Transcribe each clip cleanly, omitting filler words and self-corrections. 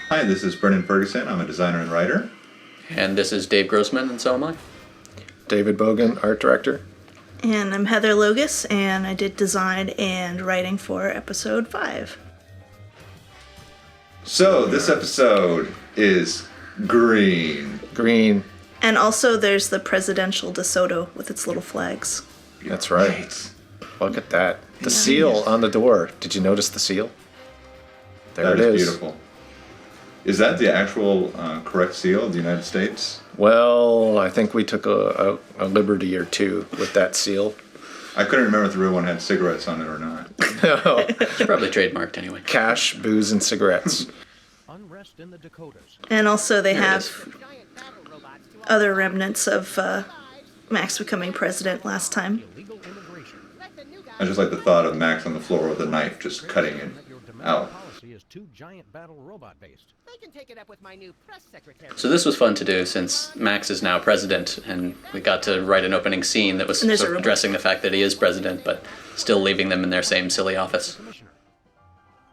Hi, this is Brendan Ferguson. I'm a designer and writer. And this is Dave Grossman, and so am I. David Bogan, art director. And I'm Heather Logus, and I did design and writing for episode 5. So, this episode is green. Green. And also there's the presidential DeSoto with its little flags. That's right. Look at that. The seal on the door. Did you notice the seal? There it is. That is beautiful. Is that the actual correct seal of the United States? Well, I think we took a liberty or two with that seal. I couldn't remember if the real one had cigarettes on it or not. No. It's probably trademarked anyway. Cash, booze, and cigarettes. Unrest in the Dakotas. And also they There it have other remnants of Max becoming president last time. Illegal immigration. I just like the thought of Max on the floor with a knife just cutting it out. Policy is too giant battle robot based. They can take it up with my new press secretary. So this was fun to do since Max is now president, and we got to write an opening scene that was And there's sort a of robot. addressing the fact that he is president, but still leaving them in their same silly office. Commissioner.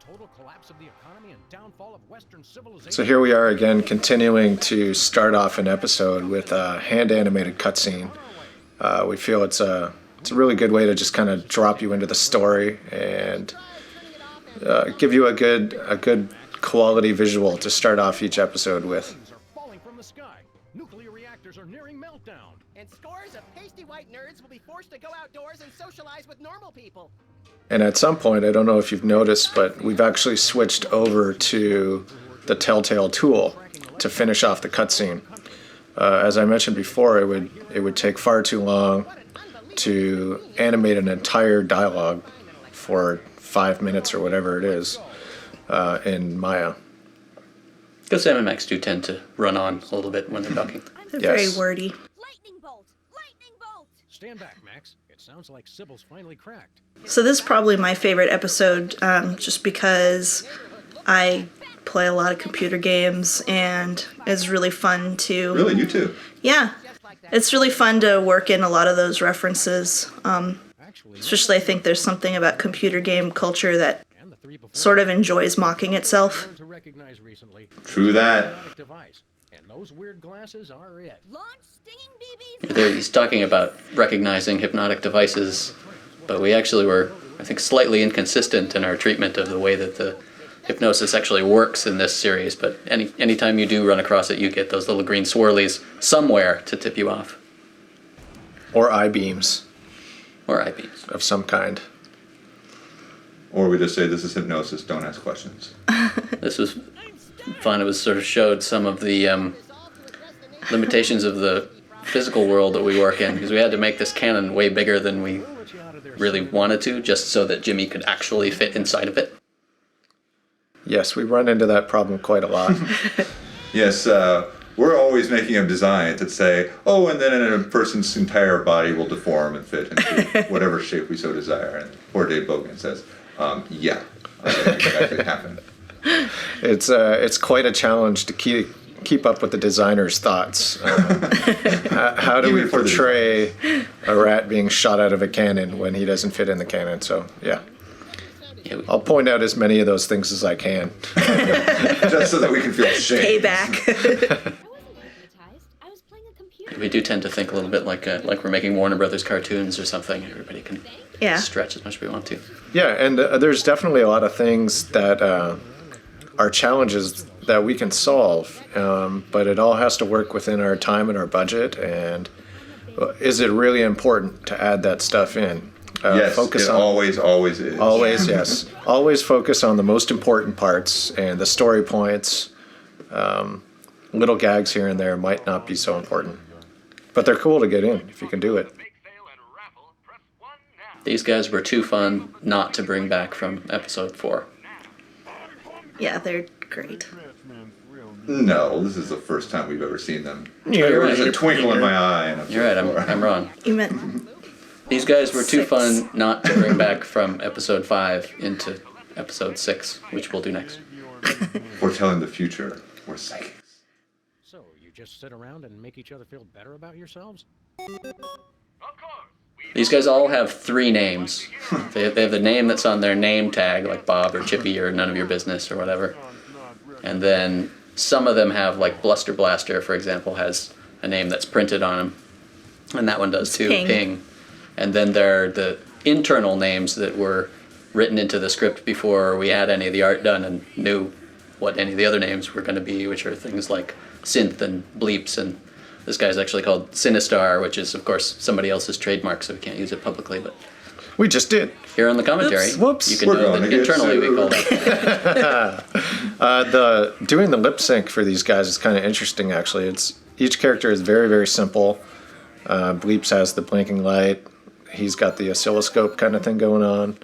Total collapse of the economy and downfall of Western civilization. So here we are again, continuing to start off an episode with a hand-animated cutscene. We feel it's a really good way to just kind of drop you into the story and give you a good quality visual to start off each episode with. Planes are falling from the sky. Nuclear reactors are nearing meltdown. And scores of pasty white nerds will be forced to go outdoors and socialize with normal people. And at some point, I don't know if you've noticed, but we've actually switched over to the Telltale tool to finish off the cutscene. As I mentioned before, it would take far too long to animate an entire dialogue for 5 minutes or whatever it is in Maya. Because Sam and Max do tend to run on a little bit when they're talking. They're Yes. very wordy. Lightning bolt! Lightning bolt! Stand back, Max. It sounds like Sybil's finally cracked. So this is probably my favorite episode, just because I play a lot of computer games, and it's really fun to... Really, you too? Yeah. It's really fun to work in a lot of those references. Actually, Especially I think there's something about computer game culture that and the three before sort of enjoys mocking itself. learned to recognize recently. True that. Hypnotic device. And those weird glasses are it. Launch stinging BBs! There, he's talking about recognizing hypnotic devices, but we actually were, I think, slightly inconsistent in our treatment of the way that the hypnosis actually works in this series. But anytime you do run across it, you get those little green swirlies somewhere to tip you off. Or I-beams Or eyebeams. of some kind. Or we just say this is hypnosis, don't ask questions. This was fun. It was sort of showed some of the limitations of the physical world that we work in, because we had to make this cannon way bigger than we really wanted to, just so that Jimmy could actually fit inside of it. Yes, we run into that problem quite a lot. Yes, we're always making a design to say, oh, and then a person's entire body will deform and fit into whatever shape we so desire. And poor Dave Bogan says, yeah, that actually happened. It's quite a challenge to keep up with the designer's thoughts. How do we Even for the portray a rat being shot out of a cannon when he doesn't fit in the cannon? So, yeah. Yeah, I'll point out as many of those things as I can. Just so that we can feel shame. Payback. I wasn't hypnotized. I was playing a computer. we do tend to think a little bit like we're making Warner Brothers cartoons or something. Everybody can Yeah. stretch as much as we want to. Yeah, and there's definitely a lot of things that are challenges that we can solve, but it all has to work within our time and our budget. And is it really important to add that stuff in? Yes, it always is. Always, yes. Always focus on the most important parts, and the story points. Little gags here and there might not be so important, but they're cool to get in if you can do it. These guys were too fun not to bring back from episode 4. Yeah, they're great. No, this is the first time we've ever seen them. You're There's right. a twinkle in my eye. And You're right. I'm wrong. You meant These guys were too 6. fun not to bring back from episode 5 into episode 6, which we'll do next. Foretelling the future. We're psychics. So, you just sit around and make each other feel better about yourselves? These guys all have 3 names. They have the name that's on their name tag, like Bob or Chippy or None of Your Business or whatever. And then some of them have, like Bluster Blaster, for example, has a name that's printed on him. And that one does too, Ping. And then there are the internal names that were written into the script before we had any of the art done and knew what any of the other names were going to be, which are things like Synth and Bleeps. And this guy's actually called Sinistar, which is, of course, somebody else's trademark, so we can't use it publicly. But We just did. here on the commentary, Whoops. you can We're know going that to get internally we sued. call that. Doing the lip sync for these guys is kind of interesting, actually. It's each character is very, very simple. Bleeps has the blinking light. He's got the oscilloscope kind of thing going on.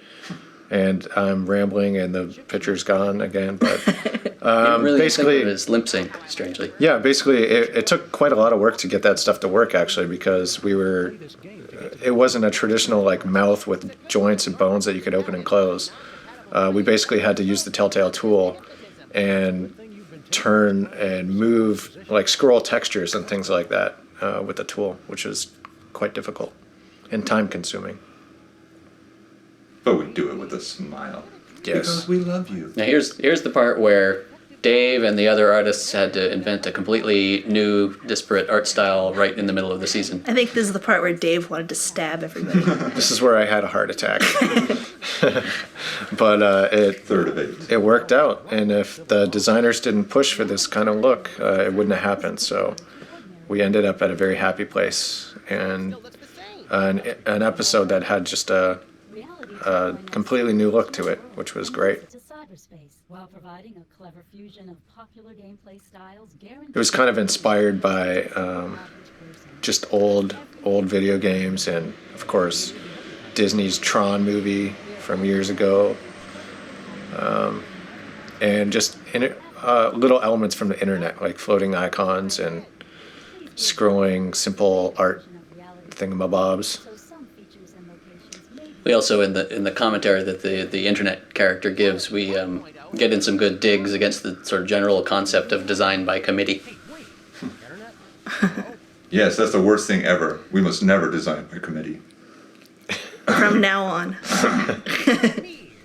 And I'm rambling and the picture's gone again. But You don't really basically, think of it as lip sync, strangely. yeah, basically it took quite a lot of work to get that stuff to work, actually, because it wasn't a traditional like mouth with joints and bones that you could open and close. We basically had to use the Telltale tool and turn and move, like scroll textures and things like that with the tool, which was quite difficult and time consuming. But we do it with a smile. Yes. Because we love you. Now here's the part where Dave and the other artists had to invent a completely new, disparate art style right in the middle of the season. I think this is the part where Dave wanted to stab everybody. This is where I had a heart attack. But Third of eight. it worked out, and if the designers didn't push for this kind of look, it wouldn't have happened. So we ended up at a very happy place, and an episode that had just a completely new look to it, which was great. To cyberspace while providing a clever fusion of popular gameplay styles It was kind of inspired by just old video games, and of course Disney's Tron movie from years ago, and just little elements from the internet, like floating icons and scrolling simple art thingamabobs. We also, in the commentary that the internet character gives, we get in some good digs against the sort of general concept of design by committee. Yes, that's the worst thing ever. We must never design by committee. From now on.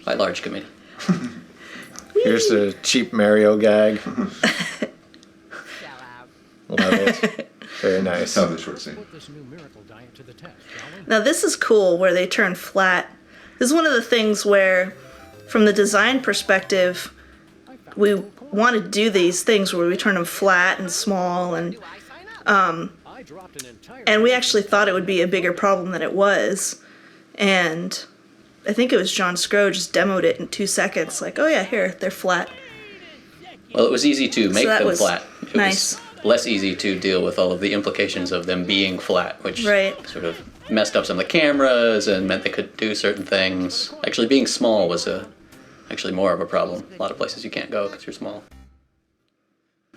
By large committee. Here's the cheap Mario gag. Love it. Very nice. Have the short scene. Put this new miracle diet to the test, shall we? Now this is cool where they turn flat. This is one of the things where, from the design perspective, we want to do these things where we turn them flat and small, and I dropped an entire we actually thought it would be a bigger problem than it was. And I think it was John Scrow just demoed it in 2 seconds, like, oh yeah, here, they're flat. Well, it was easy to make that them was flat. It nice. was less easy to deal with all of the implications of them being flat, which Right. sort of messed up some of the cameras and meant they couldn't do certain things. Actually, being small was actually more of a problem. A lot of places you can't go because you're small.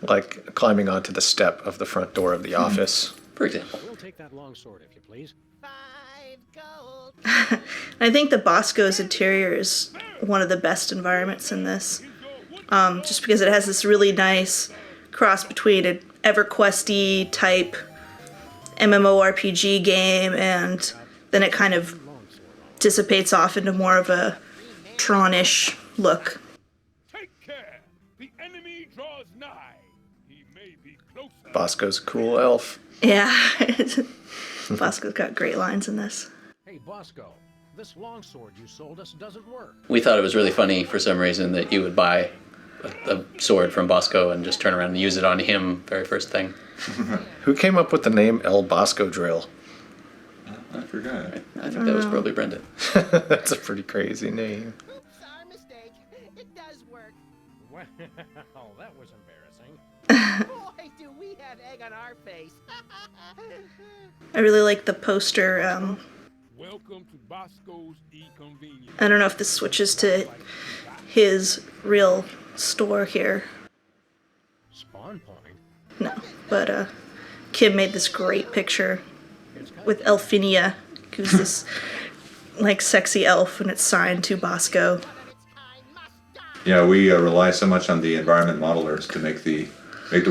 Like climbing onto the step of the front door of the office. For example. We'll take that long sword, if you please. 5 gold. I think the Bosco's interior is one of the best environments in this, just because it has this really nice cross between an EverQuest-y type MMORPG game, and then it kind of dissipates off into more of a Tron-ish look. Take care! The enemy draws nigh. He may be closer. Bosco's a cool elf. Yeah, Bosco's got great lines in this. Hey, Bosco, this longsword you sold us doesn't work. We thought it was really funny for some reason that you would buy a sword from Bosco and just turn around and use it on him very first thing. Who came up with the name El Bosco Drill? I forgot. I think that was probably Brendan. That's a pretty crazy name. Oops, our mistake. It does work. Well, that was embarrassing. Boy, do we have egg on our face. I really like the poster. Welcome to Bosco's E-Convenience. I don't know if this switches to his real store here. Spawn point. No, but Kim made this great picture with Elfinia, who's this like sexy elf, and it's signed to Bosco. Yeah, we rely so much on the environment modelers to make the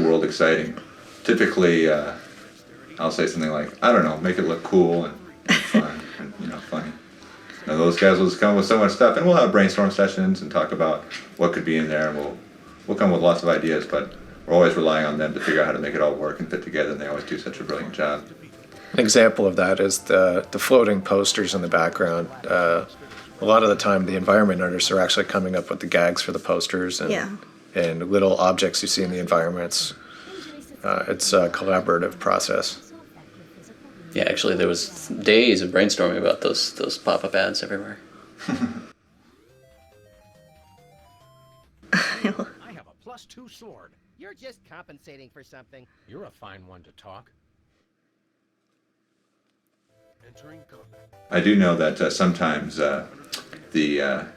world exciting. Typically, I'll say something like, I don't know, make it look cool and fun and funny. Now those guys will just come up with so much stuff, and we'll have brainstorm sessions and talk about what could be in there, and we'll we'll come with lots of ideas, but we're always relying on them to figure out how to make it all work and fit together, and they always do such a brilliant job. An example of that is the floating posters in the background. A lot of the time, the environment artists are actually coming up with the gags for the posters and little objects you see in the environments. It's a collaborative process. Yeah, actually, there was days of brainstorming about those pop-up ads everywhere. I have a +2 sword. You're just compensating for something. You're a fine one to talk. Entering combat. I do know that sometimes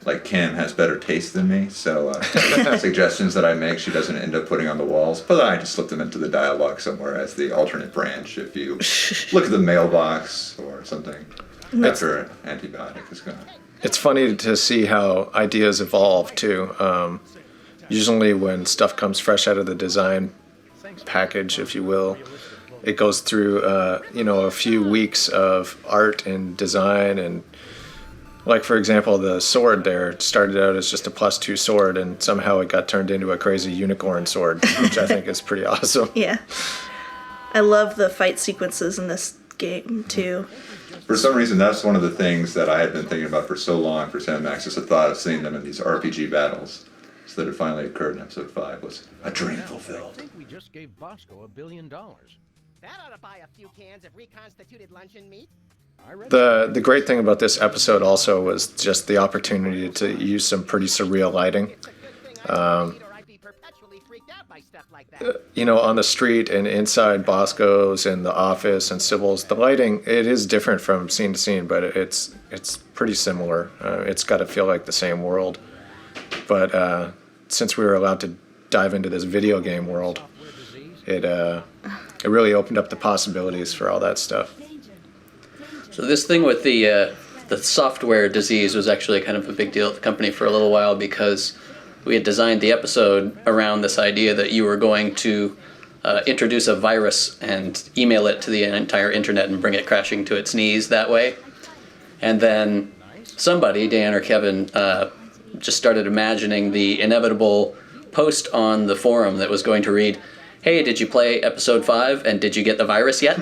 like Kim has better taste than me, so suggestions that I make she doesn't end up putting on the walls, but then I just slip them into the dialogue somewhere as the alternate branch if you look at the mailbox or something after an antibiotic is gone. It's funny to see how ideas evolve too. Usually when stuff comes fresh out of the design package, if you will, it goes through a few weeks of art and design, and like for example the sword there started out as just a +2 sword, and somehow it got turned into a crazy unicorn sword, which I think is pretty awesome. Yeah. I love the fight sequences in this game too. For some reason, that's one of the things that I had been thinking about for so long for Sam Max, is the thought of seeing them in these RPG battles. So that it finally occurred in episode 5 was a dream I fulfilled. think we just gave Bosco $1 billion. That ought to buy a few cans of reconstituted luncheon meat. I read The great thing about this episode also was just the opportunity to use some pretty surreal lighting. It's a good thing I don't eat, or I'd be perpetually freaked out by stuff like that. On the street and inside Bosco's and the office and Sybil's, the lighting, it is different from scene to scene, but it's pretty similar. It's got to feel like the same world. But since we were allowed to dive into this video game world, it really opened up the possibilities for all that stuff. So this thing with the software disease was actually kind of a big deal at the company for a little while, because we had designed the episode around this idea that you were going to introduce a virus and email it to the entire internet and bring it crashing to its knees that way. And then somebody, Dan or Kevin, just started imagining the inevitable post on the forum that was going to read, "Hey, did you play episode 5 and did you get the virus yet?"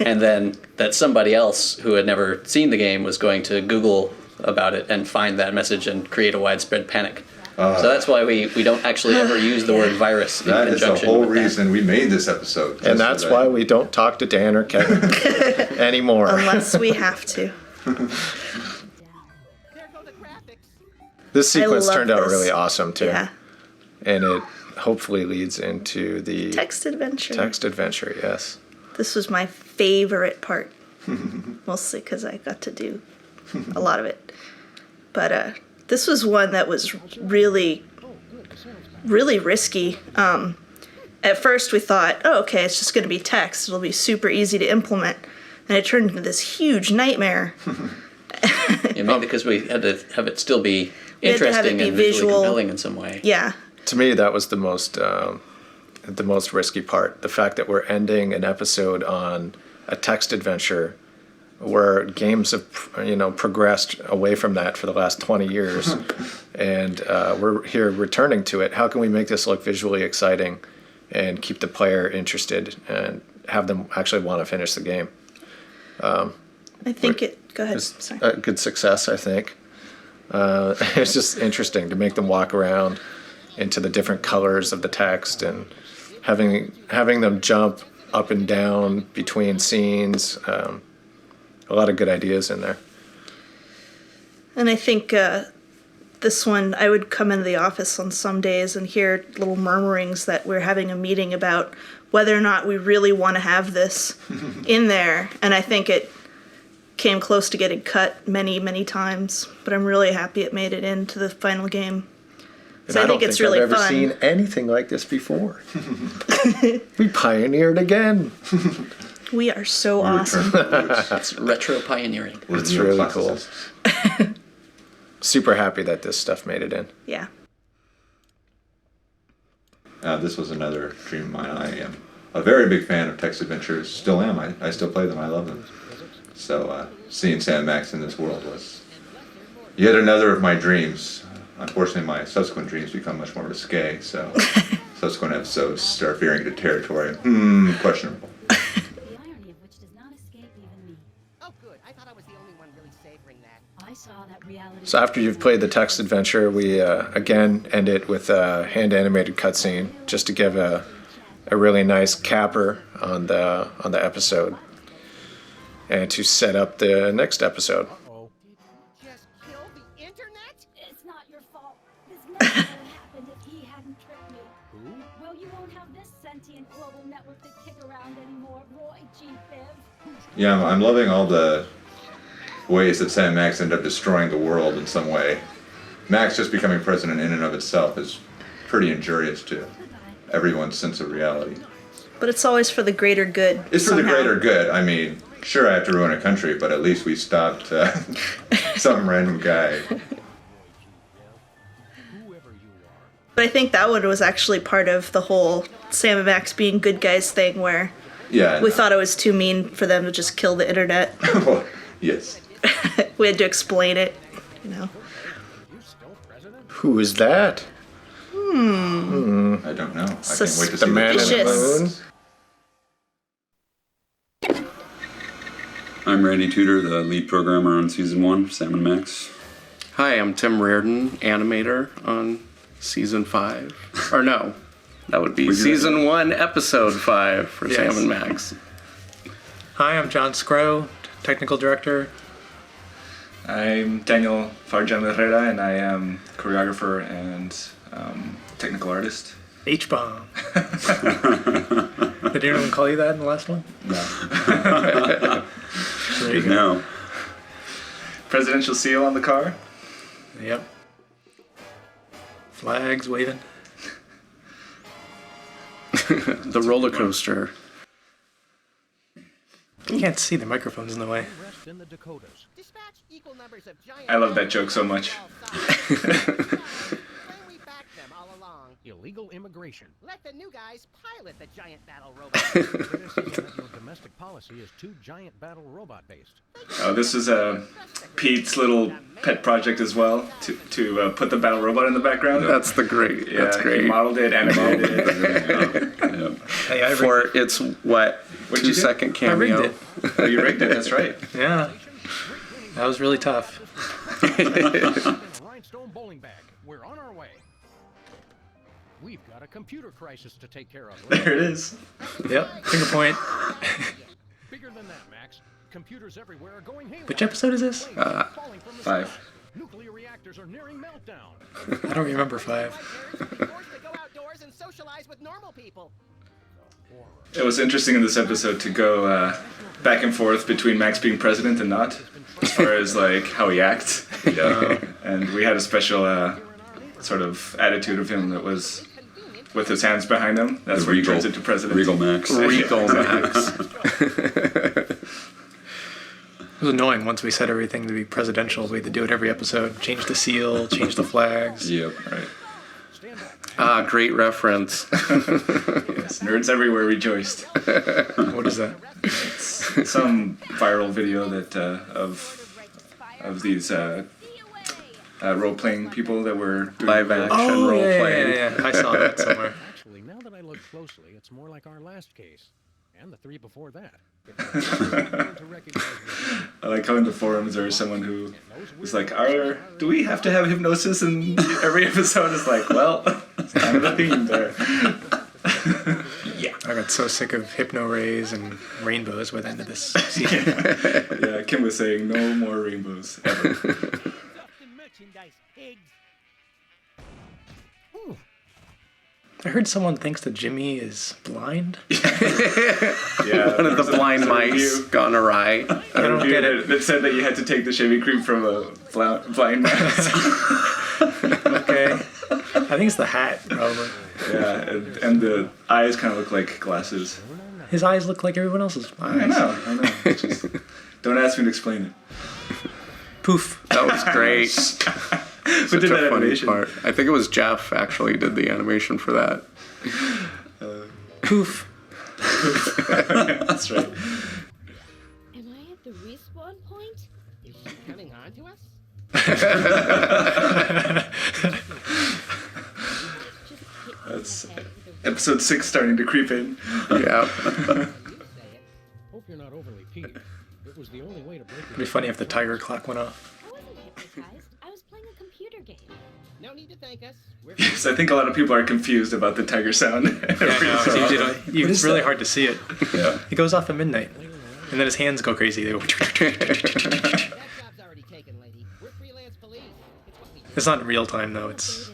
And then that somebody else who had never seen the game was going to Google about it and find that message and create a widespread panic. So that's why we don't actually ever use the word virus in That is the conjunction whole with that. reason we made this episode. And that's why we don't talk to Dan or Kevin anymore. Unless we have to. There go the graphics. This sequence love turned out this. really awesome too. Yeah. And it hopefully leads into the Text adventure. text adventure, yes. This was my favorite part. Mostly because I got to do a lot of it. But this was one that was really, really risky. At first we thought, oh, okay, it's just going to be text. It'll be super easy to implement. And it turned into this huge nightmare. Yeah, maybe because we had to have it still be We had to have it interesting be and visually visual. compelling in some way. Yeah. To me, that was the most risky part. The fact that we're ending an episode on a text adventure, where games have progressed away from that for the last 20 years, and we're here returning to it. How can we make this look visually exciting and keep the player interested and have them actually want to finish the game? I think it. Go ahead. It's Sorry. a good success, I think. It's just interesting to make them walk around into the different colors of the text and having them jump up and down between scenes. A lot of good ideas in there. And I think this one, I would come into the office on some days and hear little murmurings that we're having a meeting about whether or not we really want to have this in there. And I think it came close to getting cut many, many times. But I'm really happy it made it into the final game. So I think it's really I've ever fun. seen anything like this before. We pioneered again. We are so awesome. It's retro pioneering. It's really cool. Super happy that this stuff made it in. Yeah. This was another dream of mine. I am a very big fan of text adventures. Still am. I still play them. I love them. So seeing Sam Max in this world was yet another of my dreams. unfortunately, my subsequent dreams become much more risque, so subsequent episodes start veering into territory. Questionable. The irony of which does not escape even me. Oh, good. I thought I was the only one really savoring that. I saw that reality. So after you've played the text adventure, we again end it with a hand-animated cutscene, just to give a really nice capper on the episode, and to set up the next episode. Oh, Just kill the internet? It's not your fault. This never would have happened if he hadn't tricked me. who? Well, you won't have this sentient global network to kick around anymore, Roy G. Biv. Yeah, I'm loving all the ways that Sam and Max end up destroying the world in some way. Max just becoming president in and of itself is pretty injurious to everyone's sense of reality. But it's always for the greater good. It's for the somehow. greater good. I mean, sure, I have to ruin a country, but at least we stopped some random guy. Whoever you are. But I think that one was actually part of the whole Sam and Max being good guys thing, where Yeah. we thought it was too mean for them to just kill the internet. Well, yes. We had to explain it, you know. You still president? Who is that? I don't know. I can't wait to see The man in the Suspicious. moon? I'm Randy Tudor, the lead programmer on season 1, Sam and Max. Hi, I'm Tim Reardon, animator on season 5. Or no, that would be season 1, episode 5 for Yes. Sam and Max. Hi, I'm John Scrow, technical director. I'm Daniel Farjan Herrera, and I am choreographer and technical artist. H-bomb. Did anyone call you that in the last one? No. There you go. No. Presidential seal on the car. Yep. Flags waving. The roller coaster. You can't see, the microphone's in the way. Rest in the Dakotas. Dispatch equal numbers of giant. I love that joke so much. We backed them all along. Illegal immigration. Let the new guys pilot the giant battle robot. Criticism that your domestic policy is too giant battle robot based. Oh, this is Pete's little pet project as well, to put the battle robot in the background. That's great. Yeah, That's great. He modeled it, animated it. Hey, I For rigged it. its, what, What'd you do? 2-second I rigged cameo? it. Oh, you rigged it, that's right. Yeah. That was really tough. Rhinestone bowling bag. We're on our way. We've got a computer crisis to take care of. There it is. Yep, finger point. Bigger than that, Max. Computers everywhere are going haywire. Which episode is this? Falling from the 5. sky. Nuclear reactors are nearing meltdown. I don't remember 5. Forced to go outdoors and socialize with normal people. It was interesting in this episode to go back and forth between Max being president and not, as far as like how he acts. And we had a special sort of attitude of him that was with his hands behind him. That's where he turns into president. Regal Max. Regal Max. It was annoying once we set everything to be presidential. We had to do it every episode. Change the seal, change the flags. Yep. Right. Ah, great reference. Yes, nerds everywhere rejoiced. What is that? Some viral video that of these role-playing people that were doing Live action Oh, role yeah, playing. yeah. I saw that somewhere. Actually, now that I look closely, it's more like our last case. And the 3 before that. I like how in the forums there was someone who was like, do we have to have hypnosis in every episode? It's like, well, it's kind of the theme there. I got so sick of hypno rays and rainbows by the end of this season. Yeah, Kim was saying no more rainbows ever. Merchandise, pigs. I heard someone thinks that Jimmy is blind. Yeah, One of the blind mice gone awry. I don't get it. That said that you had to take the shaving cream from a blind mouse. Okay. I think it's the hat, probably. Yeah, and the eyes kind of look like glasses. His eyes look like everyone else's eyes. I know. It's just, don't ask me to explain it. Poof. That was great. Who did that funny animation? part. I think it was Jeff actually did the animation for that. Poof. That's right. Am I at the respawn point? Is she coming on to us? It's episode 6 starting to creep in. Yeah. Hope you're not overly peeved. It was the only way to break It'd be funny if the tiger clock went off. I wasn't hypnotized. I was playing a computer game. No need to thank us. We're Yes, I think a lot of people are confused about the tiger sound. It's really hard to see it. Yeah. It goes off at midnight, and then his hands go crazy. They go. That job's already taken, lady. We're freelance police. It's what we do. It's not in real time though. It's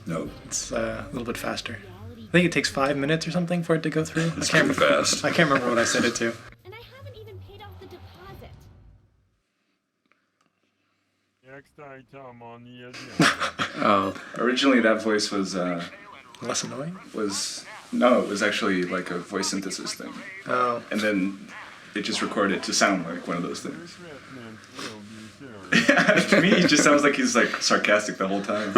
a little bit faster. I think it takes 5 minutes or something for it to go through. It's pretty fast. I can't remember what I set it to. And I haven't even paid off the deposit. Next item on the agenda. Oh. Originally, that voice was Less annoying? it was actually like a voice synthesis thing. Oh. And then it just recorded it to sound like one of those things. To me, it just sounds like he's like sarcastic the whole time.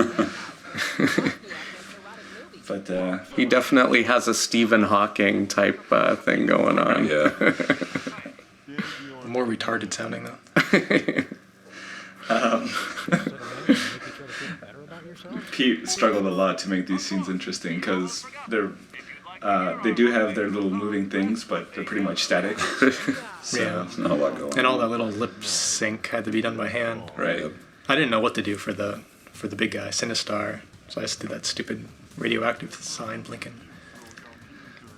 But He definitely has a Stephen Hawking type thing going on. Yeah. More retarded sounding though. Pete struggled a lot to make these scenes interesting because they do have their little moving things, but they're pretty much static. So, Yeah. There's not a lot going on. And all that little lip sync had to be done by hand. Right. I didn't know what to do for the big guy, Sinistar, so I just did that stupid radioactive sign blinking.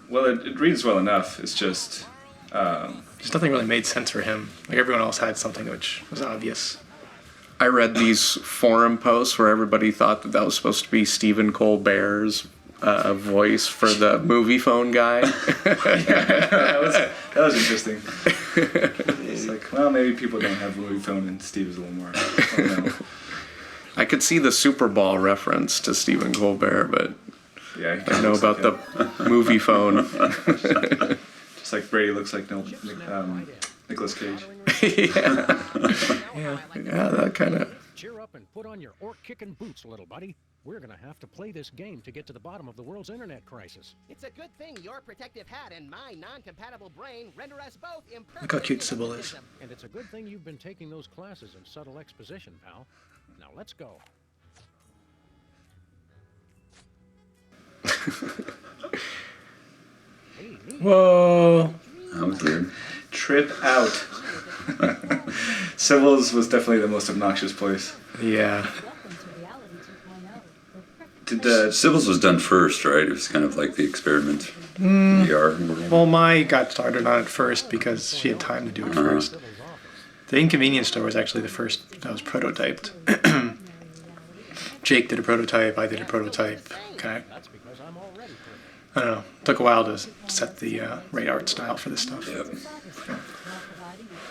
Well, it reads well enough. It's just Just nothing really made sense for him. Like everyone else had something which was obvious. I read these forum posts where everybody thought that was supposed to be Stephen Colbert's voice for the movie phone guy. that was interesting. It's like, well, maybe people don't have a movie phone, and Steve is a little more. I don't know. I could see the Super Bowl reference to Stephen Colbert, but Yeah, he I kinda know looks about like the movie phone. Just like Brady looks like Nicolas Cage. Yeah, that kind of. Cheer up and put on your orc-kicking boots, little buddy. We're gonna have to play this game to get to the bottom of the world's internet crisis. It's a good thing your protective hat and my non-compatible brain render us both imperfect. Look how cute Sybil is. And it's a good thing you've been taking those classes in subtle exposition, pal. Now let's go. Whoa. That was weird. Trip out. Sybil's was definitely the most obnoxious place. Yeah. Did Sybil's was done first, right? It was kind of like the experiment. VR world. Well, Mai got started on it first because she had time to do it first. The Inconvenience Store was actually the first that was prototyped. Jake did a prototype, I did a prototype. I don't know. Took a while to set the right art style for this stuff. Yep.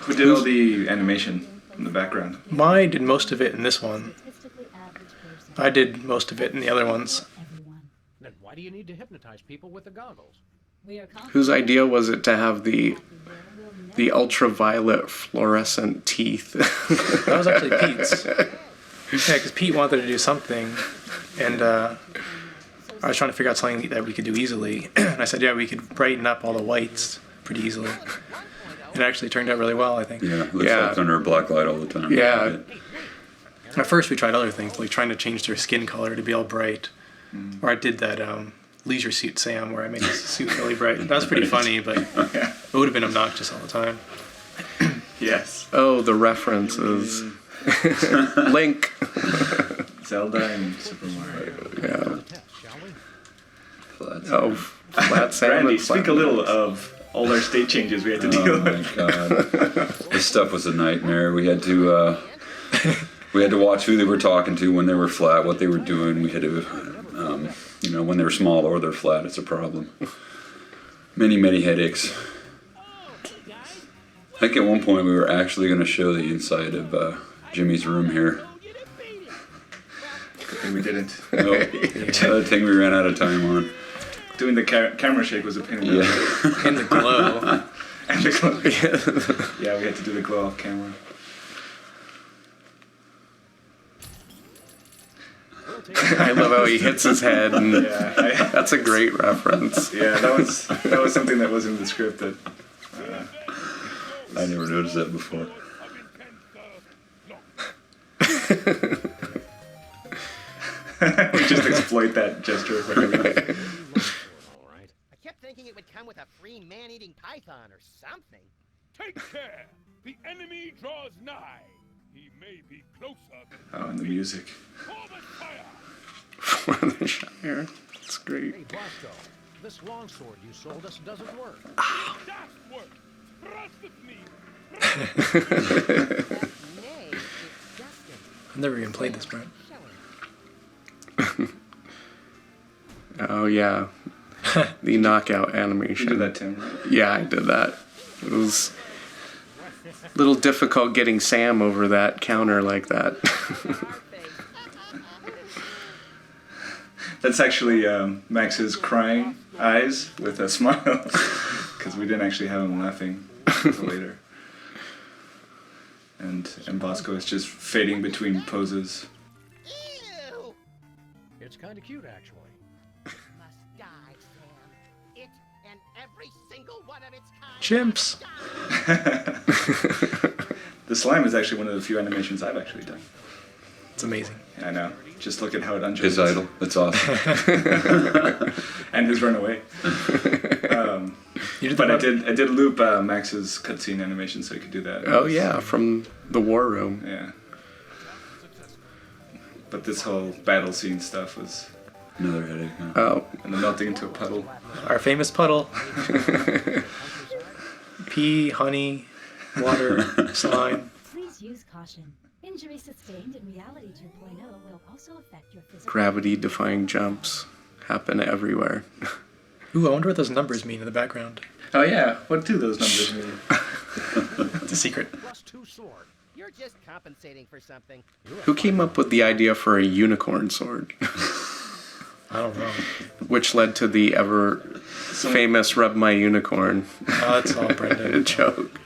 Who did all the animation in the background? Mai did most of it in this one. I did most of it in the other ones. Then why do you need to hypnotize people with the goggles? Whose idea was it to have the ultraviolet fluorescent teeth? That was actually Pete's. Yeah, because Pete wanted to do something, and I was trying to figure out something that we could do easily. And I said, yeah, we could brighten up all the whites pretty easily. It actually turned out really well, I think. Yeah, it looks like under a black light all the time. Yeah. At first, we tried other things, like trying to change their skin color to be all bright. Or I did that Leisure Suit Sam, where I made his suit really bright. That was pretty funny, but it would have been obnoxious all the time. Yes. Oh, the references. Link. Zelda and Super Mario. Yeah. Oh, Flat Sam. Randy, and Flat speak a little of all our state changes we had to deal with. Oh my god. This stuff was a nightmare. We had to watch who they were talking to when they were flat, what they were doing. We had to, when they're small or they're flat, it's a problem. Many headaches. I think at one point we were actually going to show the inside of Jimmy's room here. Good thing we didn't. Nope. The other thing we ran out of time on. Doing the camera shake was a pain in the ass. And the glow. And the glow. Yeah, we had to do the glow off camera. I love how he hits his head, and that's a great reference. Yeah, that was something that was in the script that I never noticed that before. we just exploit that gesture for everything. thinking it would come with a free man-eating python or something. Take care! The enemy draws nigh. He may be closer than Oh, and the music. For the fire! For the Shire. That's great. Hey, Bosco, this longsword you sold us doesn't work. That work! Trust with me! Nay, it's Justin. I've never even played this, Brent. Oh yeah, the knockout animation. You did that, Tim. Yeah, I did that. It was a little difficult getting Sam over that counter like that. That's actually Max's crying eyes with a smile, because we didn't actually have him laughing until later. And Bosco is just fading between poses. Ew! It's kind of cute, actually. Must die, Sam. It and every single one of its kind. Chimps. The slime is actually one of the few animations I've actually done. It's amazing. I know. Just look at how it undulates. His idol. That's awesome. And his runaway. But I did loop Max's cutscene animation, so you could do that. Oh yeah, from the war room. Yeah. But this whole battle scene stuff was another headache. Huh? Oh. And then melting into a puddle. Our famous puddle. Pea, honey, water, slime. Please use caution. Injury sustained in Reality 2.0 will also affect your physical... Gravity-defying jumps happen everywhere. Ooh, I wonder what those numbers mean in the background. Oh yeah, what do those numbers mean? It's a secret. +2 sword. You're just compensating for something. Who came up with the idea for a unicorn sword? I don't know. Which led to the ever famous "Rub My Unicorn." Oh, that's all Brendan. Joke.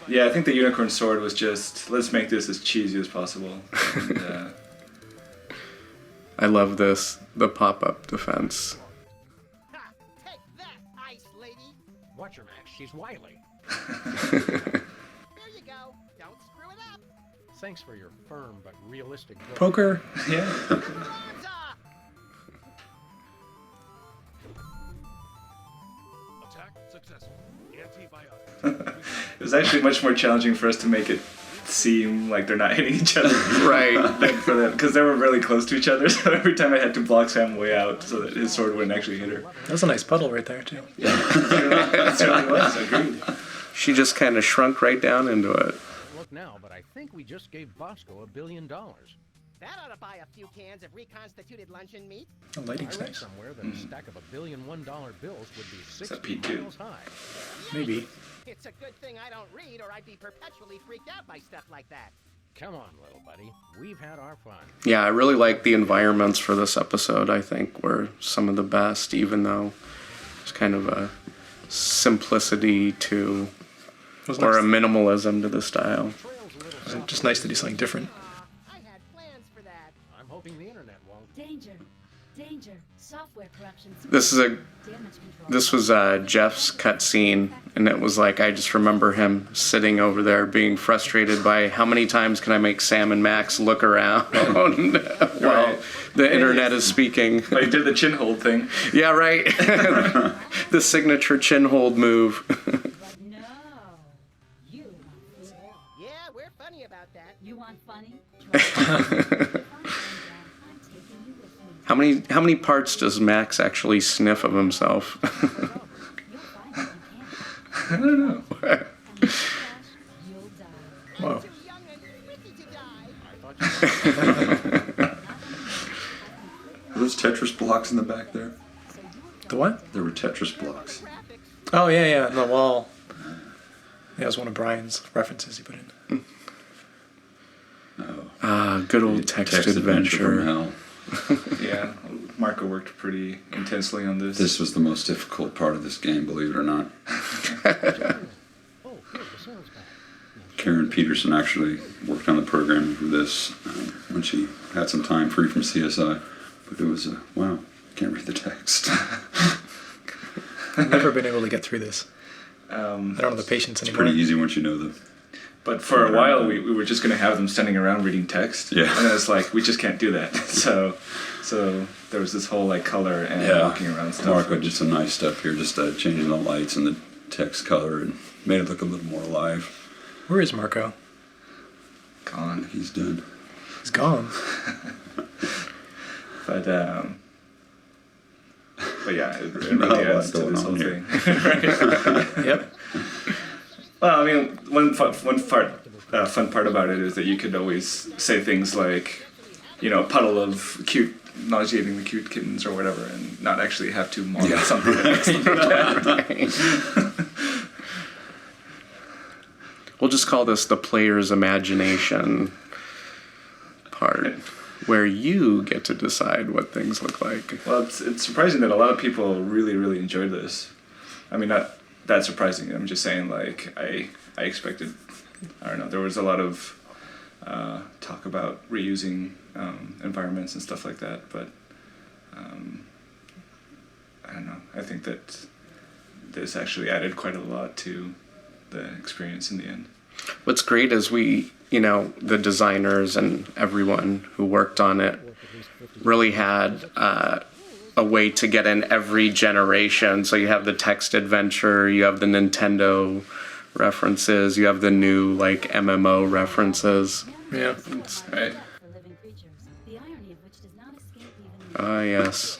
Yeah, I think the unicorn sword was just, let's make this as cheesy as possible. And, I love this. The pop-up defense. Ha! Take that, ice lady! Watch her, Max. She's wily. There you go. Don't screw it up. Thanks for your firm but realistic... Poker. Yeah. Attack successful. Antibiotic. It was actually much more challenging for us to make it seem like they're not hitting each other. Right. Than for them, because they were really close to each other, so every time I had to block Sam way out so that his sword wouldn't actually hit her. That's a nice puddle right there, too. It certainly was, agreed. She just kind of shrunk right down into it. Look now, but I think we just gave Bosco $1 billion. That ought to buy a few cans of reconstituted luncheon meat. The lighting's I read nice. somewhere that a stack of $1 billion $1 bills would be 60 Pete too? miles high. Maybe. It's a good thing I don't read, or I'd be perpetually freaked out by stuff like that. Come on, little buddy. We've had our fun. Yeah, I really like the environments for this episode. I think were some of the best, even though it's kind of a simplicity to, or a minimalism to the style. It's just nice to do something different. I had plans for that. I'm hoping the internet won't. Danger. Danger. Software corruption. This is Damage control. This was Jeff's cutscene, and it was like, I just remember him sitting over there being frustrated by how many times can I make Sam and Max look around while the internet is speaking. Like, did the chin hold thing. Yeah, right. The signature chin hold move. But no. You want food. Yeah, we're funny about that. You want funny? How many parts does Max actually sniff of himself? I don't know. Whoa. Are those Tetris blocks in the back there? The what? There were Tetris blocks. Oh, yeah, on the wall. Yeah, that was one of Brian's references he put in. Ah, good old text adventure. from hell. Yeah, Marco worked pretty intensely on this. This was the most difficult part of this game, believe it or not. Karen Peterson actually worked on the programming for this when she had some time free from CSI. But it was wow, can't read the text. I've never been able to get through this. I don't have the patience It's anymore. pretty easy once you know But for a while, we were just going to have them standing around reading text. Yeah. And it's like, we just can't do that. So there was this whole like color and walking around stuff. Marco did some nice stuff here, just changing the lights and the text color and made it look a little more alive. Where is Marco? Gone. He's done. He's gone. But yeah, it really adds to this whole thing. Right? Yep. Well, I mean, one fun part about it is that you could always say things like, you know, a puddle of nauseating the cute kittens or whatever, and not actually have to model something that makes them bad. We'll just call this the player's imagination part, where you get to decide what things look like. Well, it's surprising that a lot of people really, really enjoyed this. I mean, not that surprising. I'm just saying, like, I expected, I don't know, there was a lot of talk about reusing environments and stuff like that, but I don't know. I think that this actually added quite a lot to the experience in the end. What's great is the designers and everyone who worked on it really had a way to get in every generation. So you have the text adventure, you have the Nintendo references, you have the new like MMO references. Yeah. Right. Yes.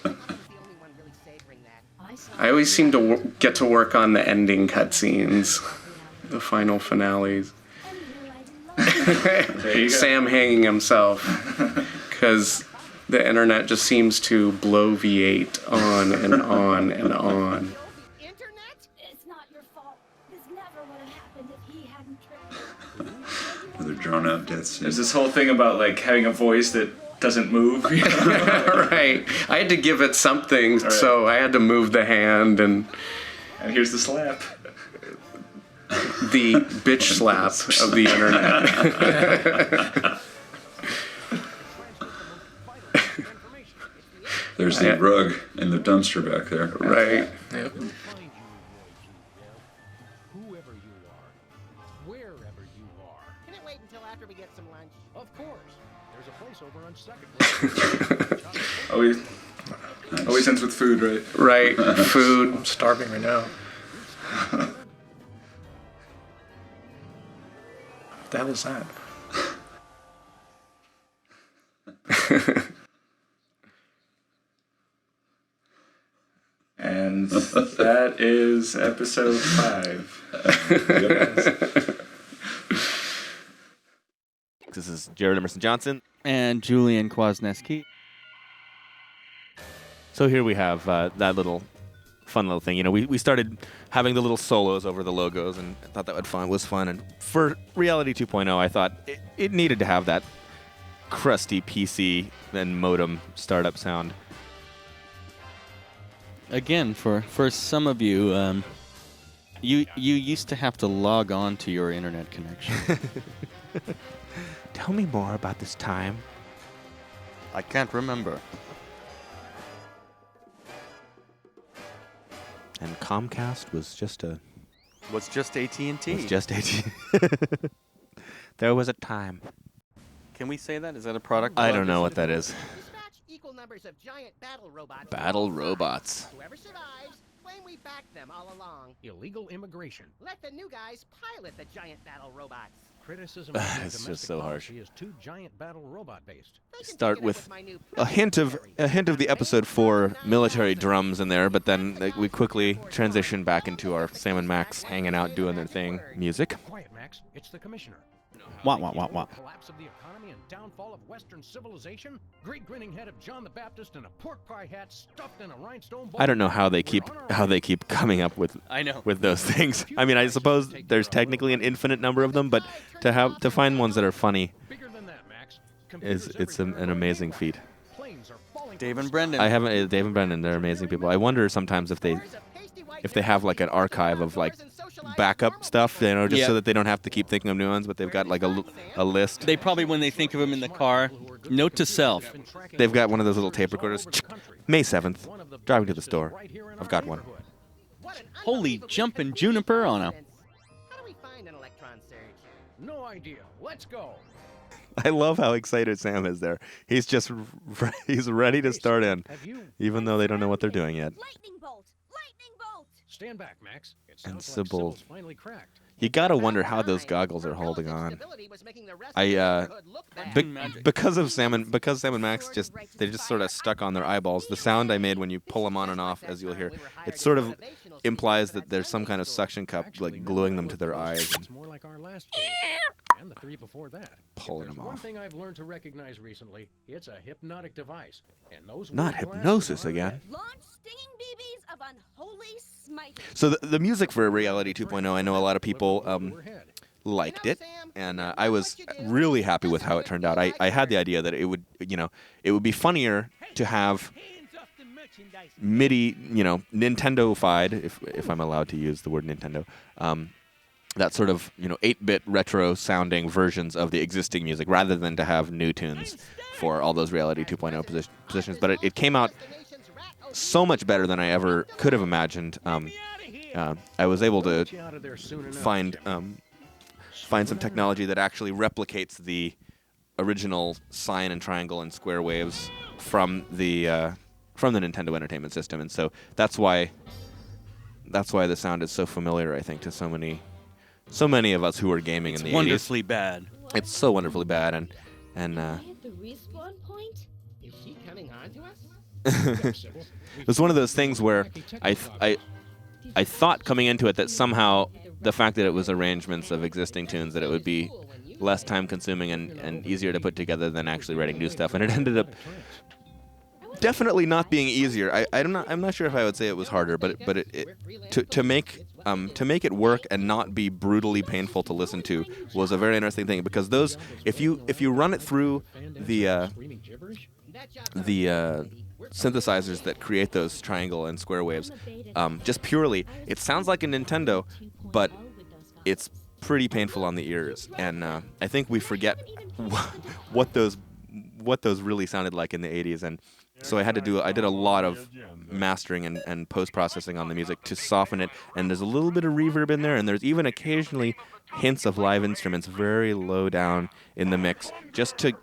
I always seem to get to work on the ending cutscenes, the final finales. Sam hanging himself, because the internet just seems to bloviate on and on and on. It's not your fault. This never would have happened if he hadn't tricked. Another drawn out death scene. There's this whole thing about like having a voice that doesn't move. You know? Right. I had to give it something, so I had to move the hand and here's the slap. The bitch slap of the internet. There's the rug in the dumpster back there. Right. Yep. Whoever you are, wherever you are. Can it wait until after we get some lunch? Of course. There's a place over on Second. Always ends with food, right? Right. Food. I'm starving right now. What the hell is that? And that is episode 5. This is Jared Emerson Johnson. And Julian Kwasniewski. So here we have that little fun little thing. You know, we started having the little solos over the logos, and I thought that was fun. And for Reality 2.0, I thought it needed to have that crusty PC and modem startup sound. Again, for some of you, you used to have to log on to your internet connection. Tell me more about this time. I can't remember. And Comcast was just AT&T. Was just AT&T. There was a time. Can we say that? Is that a product? I don't know what that is. Dispatch equal numbers of giant battle robots. Battle robots. Whoever survives, claim we backed them all along. Illegal immigration. Let the new guys pilot the giant battle robots. Criticism It's just so harsh. is too giant battle robot based. Start with a hint of the episode 4 military drums in there, but then we quickly transition back into our Sam and Max hanging out doing their thing music. Quiet, Max. It's the commissioner. Wah. Collapse of the economy and downfall of Western civilization. Great grinning head of John the Baptist in a pork pie hat stuffed in a rhinestone bowl. I don't know how they keep coming up with those things. I mean, I suppose there's technically an infinite number of them, but to find ones that are funny it's an amazing feat. Dave and Brendan. Dave and Brendan, they're amazing people. I wonder sometimes if they have like an archive of like backup stuff, you know, just so that they don't have to keep thinking of new ones, but they've got like a list. They probably, when they think of him in the car, note to self. They've got one of those little tape recorders. May 7th, driving to the store. I've got one. Holy jumpin' juniper on a... How do we find an electron surge? No idea. Let's go. I love how excited Sam is there. He's just he's ready to start in, even though they don't know what they're doing yet. Lightning bolt! Lightning bolt! Stand back, Max. It And sounds like Sybil, Sybil's finally cracked. you gotta wonder how those goggles are holding on. Because Sam and Max they just sort of stuck on their eyeballs. The sound I made when you pull them on and off, as you'll hear, it sort of implies that there's some kind of suction cup like gluing them to their eyes. It's more like our last case. And the 3 before that. Pulling them One off. thing I've learned to recognize recently, it's a hypnotic device. And those Not word hypnosis glasses are again. Launch stinging BBs of unholy smite. So the music for Reality 2.0, I know a lot of people liked it, and I was really happy with how it turned out. I had the idea that it would be funnier to have MIDI, Nintendo-fied, if I'm allowed to use the word Nintendo, that sort of 8-bit retro-sounding versions of the existing music, rather than to have new tunes for all those Reality 2.0 positions. But it came out so much better than I ever could have imagined. I was able to find some technology that actually replicates the original sine and triangle and square waves from the Nintendo Entertainment System, and so that's why the sound is so familiar, I think, to so many of us who were gaming in the 80s. Wonderfully bad. It's so wonderfully bad, and The respawn point? Is she coming on to us? it was one of those things where I thought coming into it that somehow the fact that it was arrangements of existing tunes, that it would be less time consuming and easier to put together than actually writing new stuff, and it ended up definitely not being easier. I'm not sure if I would say it was harder, but to make it work and not be brutally painful to listen to was a very interesting thing, because those, if you run it through the synthesizers that create those triangle and square waves, just purely, it sounds like a Nintendo, but it's pretty painful on the ears, and I think we forget what those really sounded like in the 80s, and so I did a lot of mastering and post-processing on the music to soften it, and there's a little bit of reverb in there, and there's even occasionally hints of live instruments very low down in the mix, just to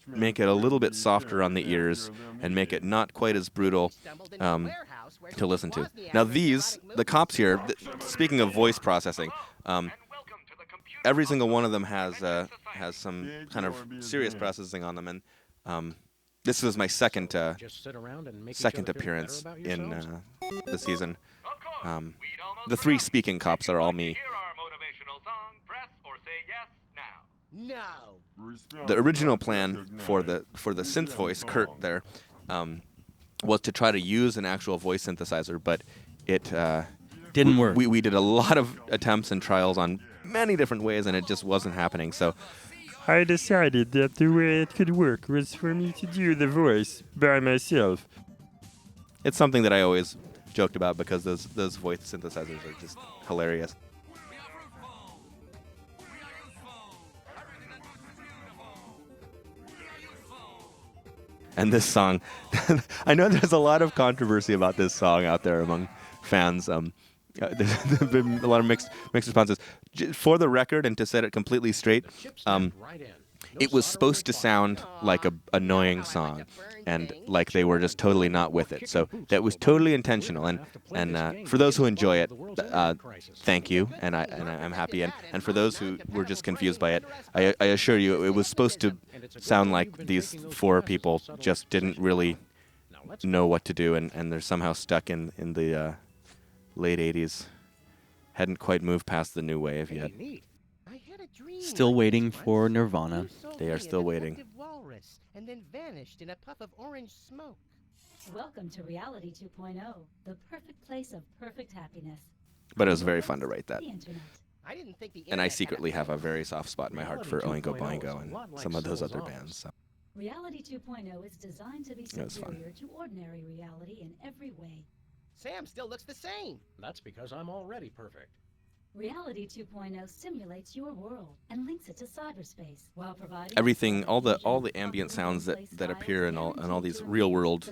make it a little bit softer on the ears and make it not quite as brutal to listen to. Now the cops here, speaking of voice processing, every single one of them has some kind of serious processing on them, and this was my second appearance in the season. The 3 speaking cops are all me. No. The original plan for the synth voice, Kurt, there, was to try to use an actual voice synthesizer, but it didn't work. We did a lot of attempts and trials on many different ways, and it just wasn't happening. So I decided that the way it could work was for me to do the voice by myself. It's something that I always joked about because those voice synthesizers are just hilarious. And this song, I know there's a lot of controversy about this song out there among fans. There's been a lot of mixed responses. For the record, and to set it completely straight, it was supposed to sound like a annoying song, and like they were just totally not with it. So that was totally intentional. And for those who enjoy it, thank you, and I'm happy. And for those who were just confused by it, I assure you, it was supposed to sound like these 4 people just didn't really know what to do, and they're somehow stuck in the late 80s. Hadn't quite moved past the new wave yet. Still waiting for Nirvana. They are still waiting. Walrus, and then vanished in a puff of orange smoke. Welcome to Reality 2.0, the perfect place of perfect happiness. But it was very fun to write that. The internet. I didn't think the And I internet had secretly have a very soft spot in my heart for Oingo Boingo and some of those other bands. So. Reality 2.0 is designed to be It was fun. superior to ordinary reality in every way. Sam still looks the same. That's because I'm already perfect. Reality 2.0 simulates your world and links it to cyberspace while providing Everything, all the ambient sounds that appear in all these real world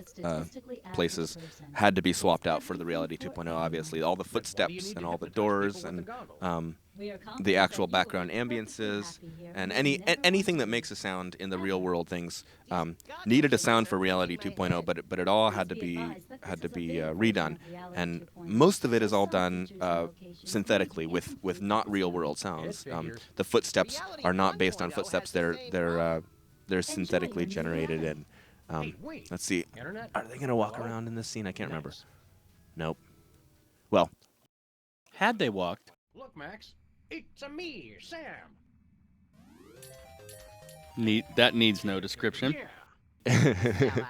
places had to be swapped out for the Reality 2.0. Obviously, all the footsteps and all the doors and the actual background ambiances, and anything that makes a sound in the real world things needed a sound for Reality 2.0, but it all had to be redone, and most of it is all done synthetically with not real world sounds. The footsteps are not based on footsteps; they're synthetically generated. And let's see, are they gonna walk around in this scene? I can't remember. Nope. Well, had they walked. Look, Max, it's a me, Sam. That needs no description. The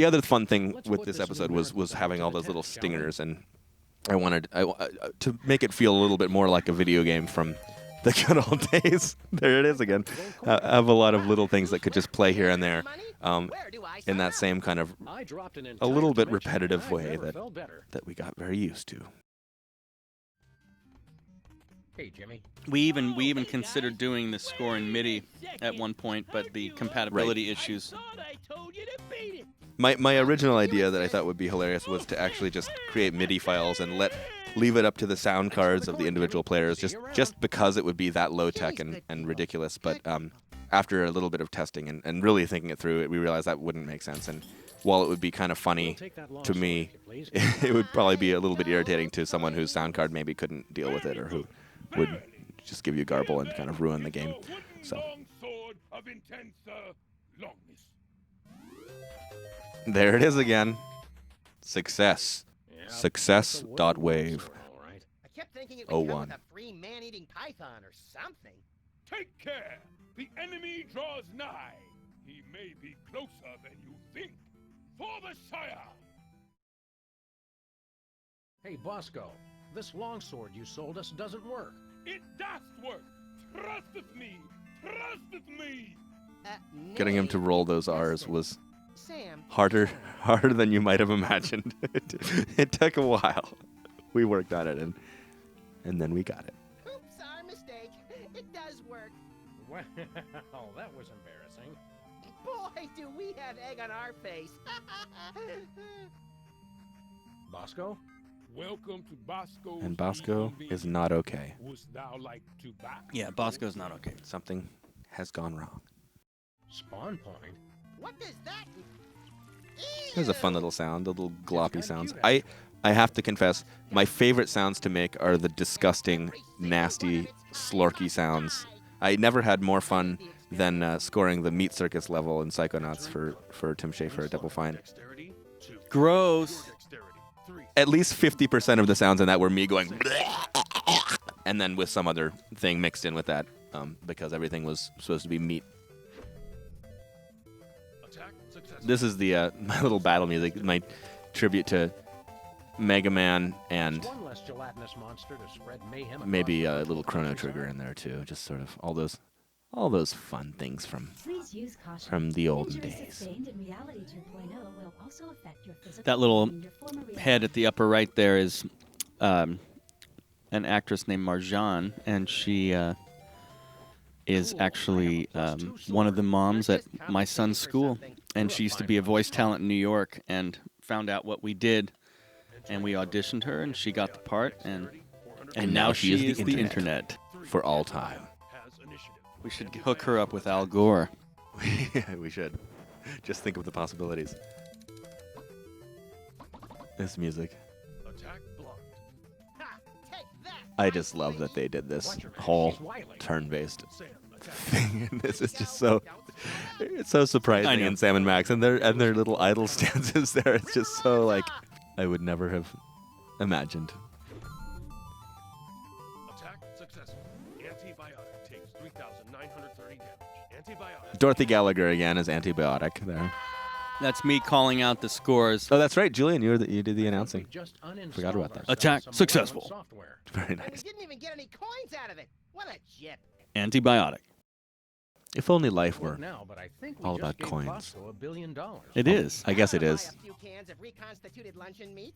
other fun thing with this episode was having all those little stingers, and I wanted to make it feel a little bit more like a video game from the good old days. There it is again. I have a lot of little things that could just play here and there, in that same kind of a little bit repetitive way that we got very used to. Hey, Jimmy. We even considered doing the score in MIDI at one point, but the compatibility issues. My original idea that I thought would be hilarious was to actually just create MIDI files and leave it up to the sound cards of the individual players, just because it would be that low tech and ridiculous. But after a little bit of testing and really thinking it through, we realized that wouldn't make sense. And while it would be kind of funny to me, it would probably be a little bit irritating to someone whose sound card maybe couldn't deal with it, or who would just give you garble and kind of ruin the game. So there it is again. Success. Success.wave. I kept thinking it would come 01. with a free man-eating python or something. Take care! The enemy draws nigh. He may be closer than you think. For the Sire! Hey, Bosco, this longsword you sold us doesn't work. It does work! Trust me! Trust me! Getting him to roll those R's was Sam. harder than you might have imagined. It took a while. We worked on it, and then we got it. Oops, our mistake. It does work. Well, that was embarrassing. Boy, do we have egg on our face. Bosco? Welcome to Bosco's. And Bosco is not okay. Wouldst thou like to back? Yeah, Bosco's not okay. Something has gone wrong. Spawn point? What does that? There's a fun little sound, the little gloppy sounds. I have to confess, my favorite sounds to make are the disgusting, nasty, slorky sounds. I never had more fun than scoring the Meat Circus level in Psychonauts for Tim Schafer at Double Fine. Gross. At least 50% of the sounds in that were me going, and then with some other thing mixed in with that, because everything was supposed to be meat. This is the my little battle music, my tribute to Mega Man, and One less gelatinous monster to spread mayhem maybe a across the little Chrono Trigger in there too. Just sort of all those fun things from the olden days. That little head at the upper right there is an actress named Marjan, and she is actually one of the moms at my son's school. And she used to be a voice talent in New York, and found out what we did, and we auditioned her, and she got the part, and now she is the internet for all time. We should hook her up with Al Gore. We should. Just think of the possibilities. This music. I just love that they did this whole turn-based thing. And this is just it's so surprising in Sam and Max, and their little idle stances there. It's just so like I would never have imagined. Attack successful. Antibiotic takes 3,930 damage. Antibiotic. Dorothy Gallagher again as Antibiotic there. That's me calling out the scores. Oh, that's right, Julian. You did the announcing. Forgot about that. Attack successful. Very nice. We didn't even get any coins out of it. What a jip. Antibiotic. If only life were Now, but I think we all just about gave coins. Bosco $1 billion. It is. I guess it is. A few cans of reconstituted luncheon meat.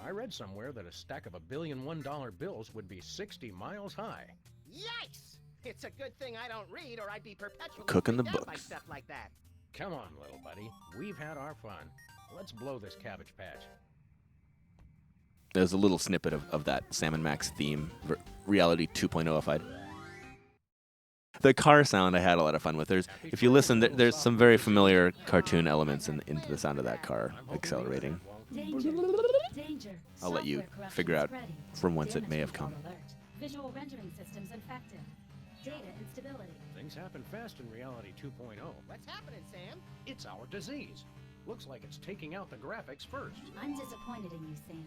I read somewhere that a stack of $1 billion $1 bills would be 60 miles high. Yikes! It's a good thing I don't read, or I'd be perpetually Cooking the freaked out by books. stuff like that. Come on, little buddy. We've had our fun. Let's blow this Cabbage Patch. There's a little snippet of that Sam and Max theme, Reality 2.0ified. The car sound I had a lot of fun with. If you listen, there's some very familiar cartoon elements into the sound of that car accelerating. Danger. I'll let you Software figure out corruption spreading. from whence it may have come. Alert. Visual rendering systems infected. Data instability. Things happen fast in Reality 2.0. What's happening, Sam? It's our disease. Looks like it's taking out the graphics first. I'm disappointed in you, Sam.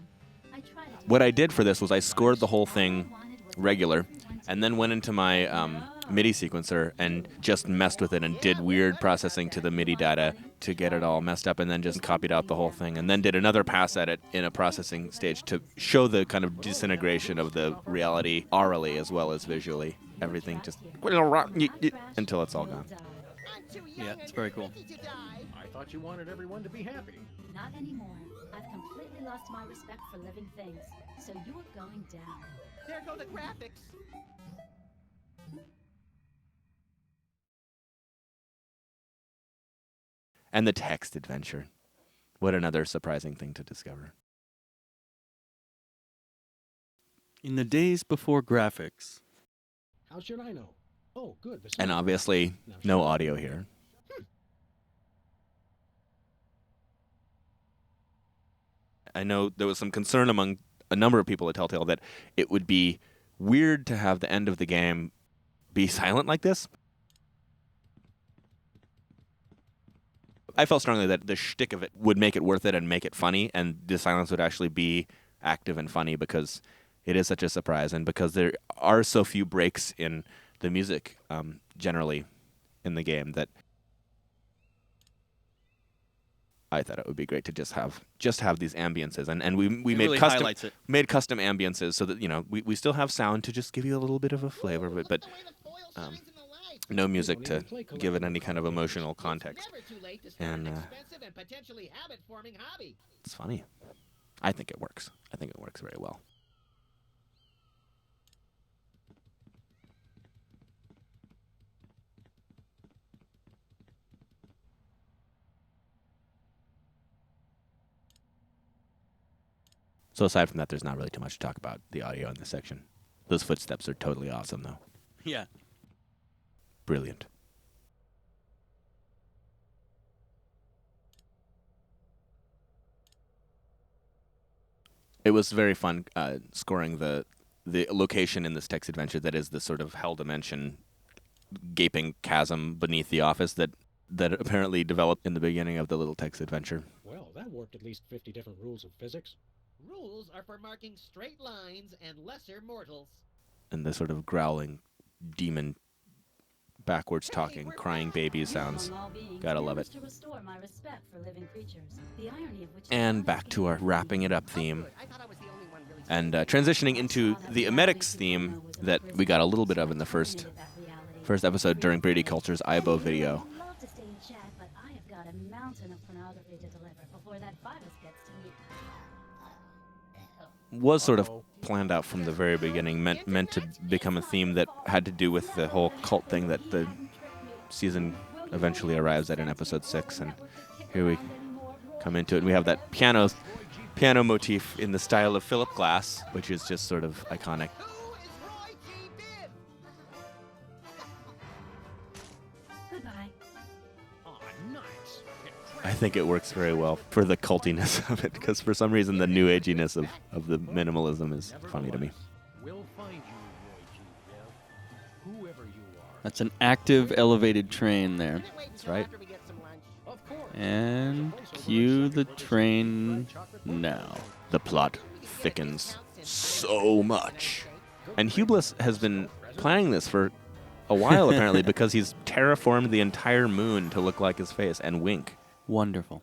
I tried to do What I did for this was I scored the whole thing regular, and then went into my MIDI sequencer and just messed with it and did weird processing to the MIDI data to get it all messed up, and then just copied out the whole thing, and then did another pass at it in a processing stage to show the kind of disintegration of the reality orally as well as visually. Everything just until it's all gone. Yeah, it's very cool. I thought you wanted everyone to be happy. Not anymore. I've completely lost my respect for living things. So you're going down. There go the graphics. And the text adventure. What another surprising thing to discover. In the days before graphics. How should I know? Oh, good. And obviously, no audio here. I know there was some concern among a number of people at Telltale that it would be weird to have the end of the game be silent like this. I felt strongly that the shtick of it would make it worth it and make it funny, and the silence would actually be active and funny because it is such a surprise, and because there are so few breaks in the music generally in the game that I thought it would be great to just have these ambiences, and we made really custom highlights it. made custom ambiences so that we still have sound to just give you a little bit of a flavor, but no music to give it any kind of emotional context. And it's funny. I think it works. I think it works very well. So aside from that, there's not really too much to talk about the audio in this section. Those footsteps are totally awesome, though. Yeah. Brilliant. It was very fun scoring the location in this text adventure that is the sort of hell dimension gaping chasm beneath the office that apparently developed in the beginning of the little text adventure. Well, that worked at least 50 different rules of physics. Rules are for marking straight lines and lesser mortals. And the sort of growling demon backwards talking crying baby sounds. Gotta love it. To restore my respect for living creatures. The irony of which And back to our wrapping it up theme. And transitioning into the emetics theme that we got a little bit of in the first episode during Brady Culture's IBO video. I'd love to stay and chat, but I have got a mountain of pornography to deliver before that virus gets to me. Was sort of planned out from the very beginning, meant to become a theme that had to do with the whole cult thing that the season eventually arrives at in episode 6, and here we come into it, and we have that piano motif in the style of Philip Glass, which is just sort of iconic. Goodbye. Oh, nice. I think it works very well for the cultiness of it, because for some reason the new aginess of the minimalism is funny to me. We'll find you, Roy G. Bill. Whoever you are. That's an active elevated train there. That's right. And cue the train now. The plot thickens so much. And Hublis has been planning this for a while, apparently, because he's terraformed the entire moon to look like his face and wink. Wonderful.